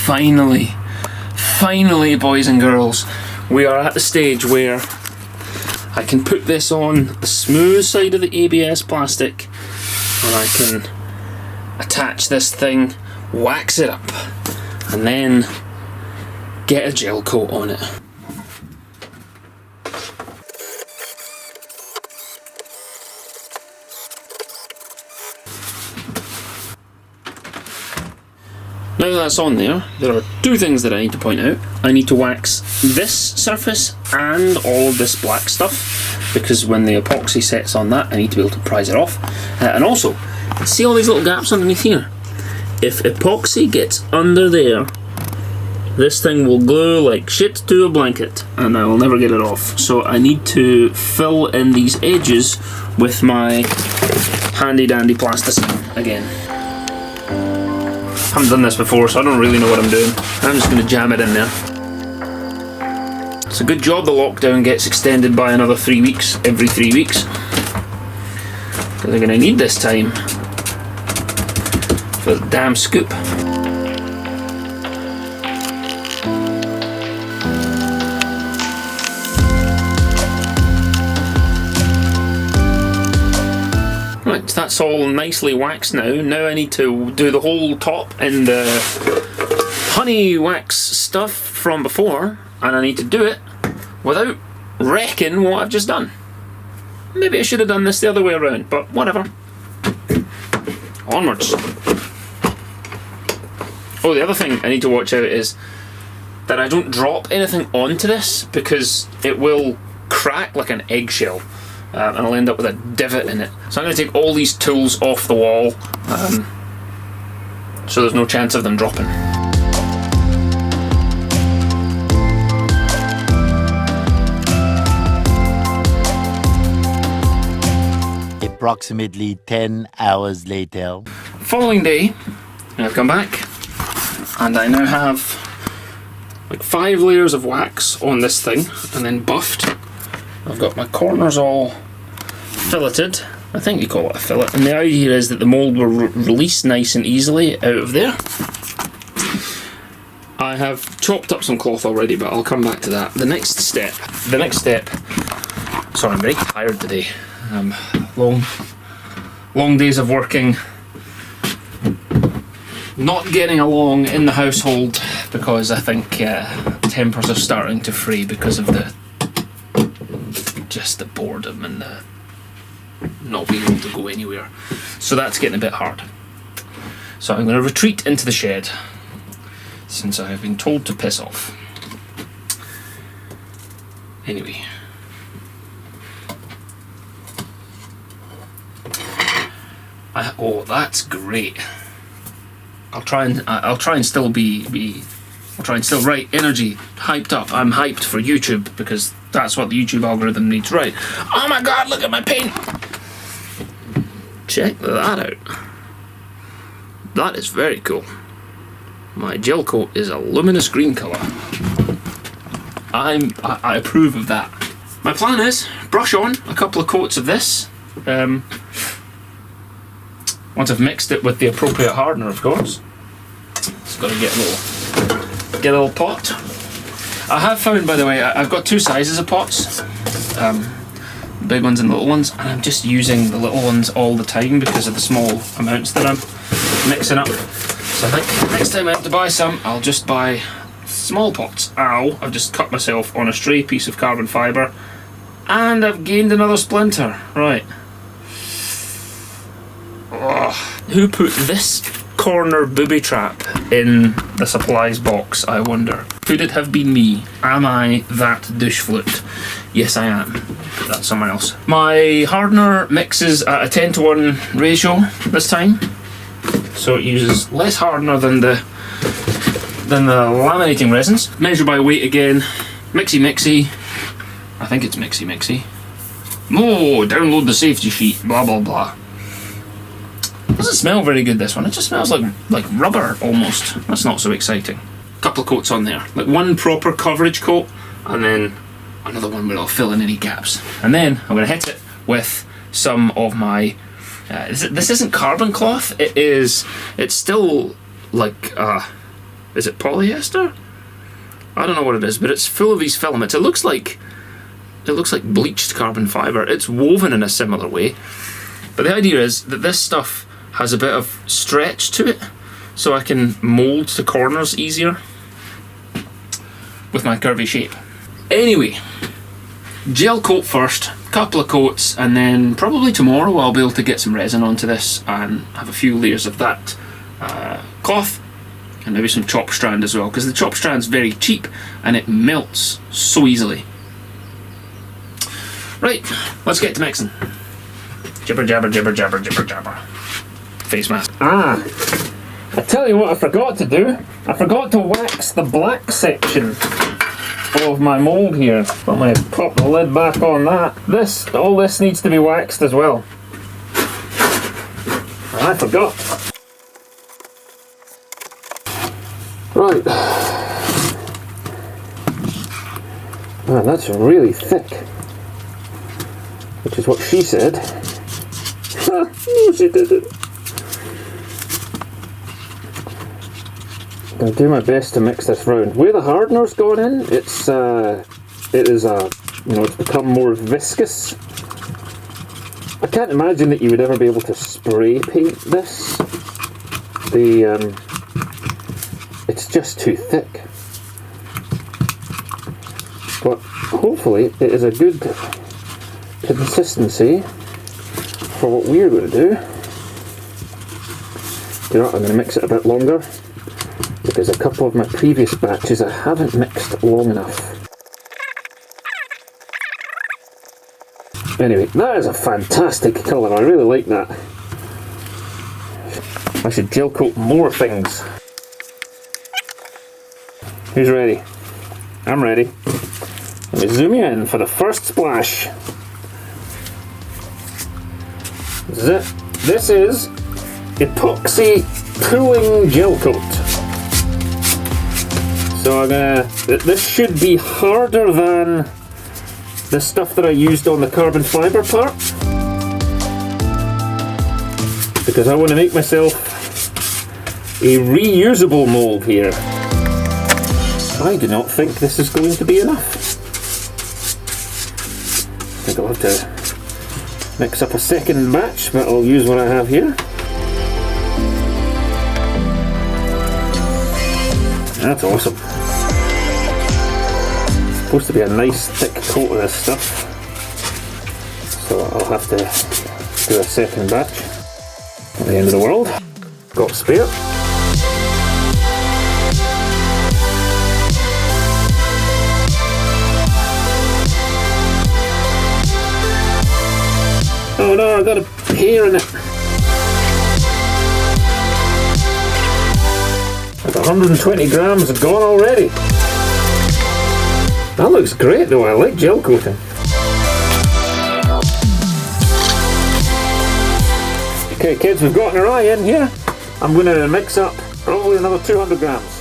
finally, boys and girls, we are at the stage where I can put this on the smooth side of the ABS plastic and I can attach this thing, wax it up, and then get a gel coat on it. Now that that's on there are two things that I need to point out. I need to wax this surface and all of this black stuff, because when the epoxy sets on that, I need to be able to prise it off. And also, see all these little gaps underneath here? If epoxy gets under there, this thing will glue like shit to a blanket and I will never get it off. So I need to fill in these edges with my handy dandy plasticine again. I haven't done this before, so I don't really know what I'm doing. I'm just going to jam it in there. It's a good job the lockdown gets extended by another 3 weeks, every 3 weeks. Because I'm going to need this time for the damn scoop. Right, that's all nicely waxed now. Now I need to do the whole top in the honey wax stuff from before, and I need to do it without wrecking what I've just done. Maybe I should have done this the other way around, but whatever. Onwards. Oh, the other thing I need to watch out is that I don't drop anything onto this, because it will crack like an eggshell. And I'll end up with a divot in it. So I'm going to take all these tools off the wall, so there's no chance of them dropping. Approximately 10 hours later. Following day, I've come back and I now have like 5 layers of wax on this thing and then buffed. I've got my corners all filleted. I think you call it a fillet. And the idea is that the mould will release nice and easily out of there. I have chopped up some cloth already, but I'll come back to that. The next step. Sorry, I'm very tired today. Long days of working. Not getting along in the household because I think tempers are starting to fray because of the boredom and the not being able to go anywhere. So that's getting a bit hard. So I'm going to retreat into the shed since I have been told to piss off. Anyway. Oh, that's great. I'll try and still write energy, hyped up. I'm hyped for YouTube because that's what the YouTube algorithm needs, right? Oh my god, look at my paint! Check that out. That is very cool. My gel coat is a luminous green colour. I approve of that. My plan is brush on a couple of coats of this. Once I've mixed it with the appropriate hardener, of course. Just got to get a little pot. I have found, by the way, I've got 2 sizes of pots, big ones and little ones, and I'm just using the little ones all the time because of the small amounts that I'm mixing up. So I think next time I have to buy some, I'll just buy small pots. Ow, I've just cut myself on a stray piece of carbon fibre, and I've gained another splinter. Right. Ugh. Who put this corner booby trap in the supplies box, I wonder? Could it have been me? Am I that douche flute? Yes, I am. Put that somewhere else. My hardener mixes at a 10:1 ratio this time, so it uses less hardener than the laminating resins. Measure by weight again. Mixy. I think it's mixy. Oh, download the safety sheet. Blah blah blah. Doesn't smell very good, this one. It just smells like rubber almost. That's not so exciting. Couple of coats on there, like one proper coverage coat and then another one where I'll fill in any gaps. And then I'm going to hit it with some of my this isn't carbon cloth. It's still like is it polyester? I don't know what it is, but it's full of these filaments. It looks like bleached carbon fibre. It's woven in a similar way. But the idea is that this stuff has a bit of stretch to it, so I can mould the corners easier with my curvy shape. Anyway, gel coat first, couple of coats, and then probably tomorrow I'll be able to get some resin onto this and have a few layers of that cloth, and maybe some chop strand as well, because the chop strand's very cheap and it melts so easily. Right, let's get to mixing. Jibber jabber jibber jabber jibber jabber. Face mask. I tell you what I forgot to do. I forgot to wax the black section of my mould here. Let me pop the lid back on that. All this needs to be waxed as well. I forgot. Right. Man, that's really thick. Which is what she said. No, she didn't. I'm going to do my best to mix this round. Where the hardener's gone in, it's become more viscous. I can't imagine that you would ever be able to spray paint this. It's just too thick. But hopefully it is a good consistency for what we're going to do. You know what, I'm going to mix it a bit longer, because a couple of my previous batches I haven't mixed long enough. Anyway, that is a fantastic colour, I really like that. I should gel coat more things. Who's ready? I'm ready. Let me zoom you in for the first splash. This is Epoxy Tooling Gelcoat. So this should be harder than the stuff that I used on the carbon fibre part, because I want to make myself a reusable mould here. I do not think this is going to be enough. I think I'll have to mix up a second batch, but I'll use what I have here. That's awesome. It's supposed to be a nice thick coat of this stuff, so I'll have to do a second batch. Not the end of the world. Got spare. Oh no, I got a hair in it. Like 120 grams are gone already. That looks great though, I like gel coating. Okay kids, we've got our eye in here. I'm going to mix up probably another 200 grams.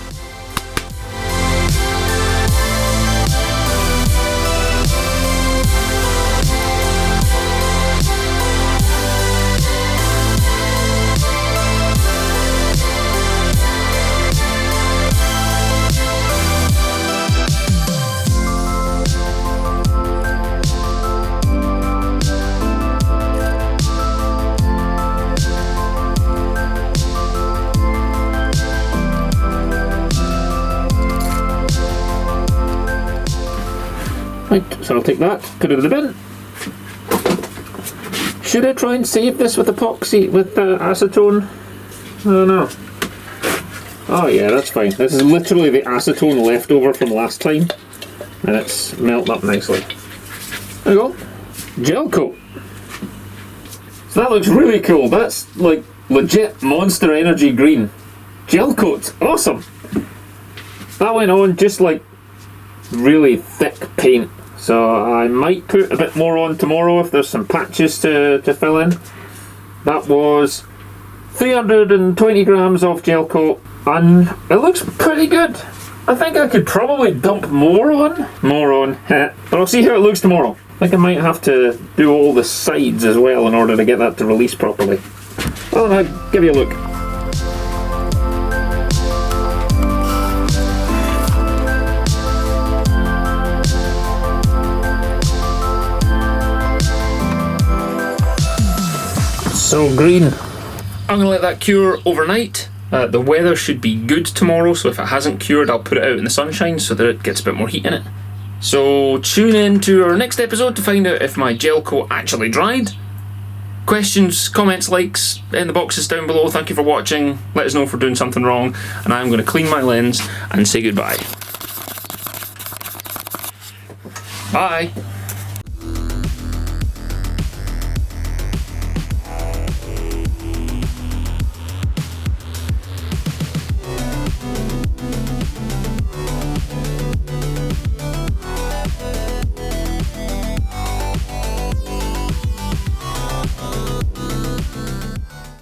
Right, so I'll take that, put it in the bin. Should I try and save this with epoxy, with acetone? I don't know. Oh yeah, that's fine. This is literally the acetone leftover from last time, and it's melted up nicely. There we go. Gel coat. So that looks really cool. That's like legit Monster Energy green. Gel coat, awesome. That went on just like really thick paint, so I might put a bit more on tomorrow if there's some patches to fill in. That was 320 grams of gel coat, and it looks pretty good. I think I could probably dump more on, but I'll see how it looks tomorrow. I think I might have to do all the sides as well in order to get that to release properly. Well, I'll give you a look. So green. I'm going to let that cure overnight. The weather should be good tomorrow, so if it hasn't cured, I'll put it out in the sunshine so that it gets a bit more heat in it. So tune in to our next episode to find out if my gel coat actually dried. Questions, comments, likes in the boxes down below. Thank you for watching. Let us know if we're doing something wrong, and I'm going to clean my lens and say goodbye. Bye.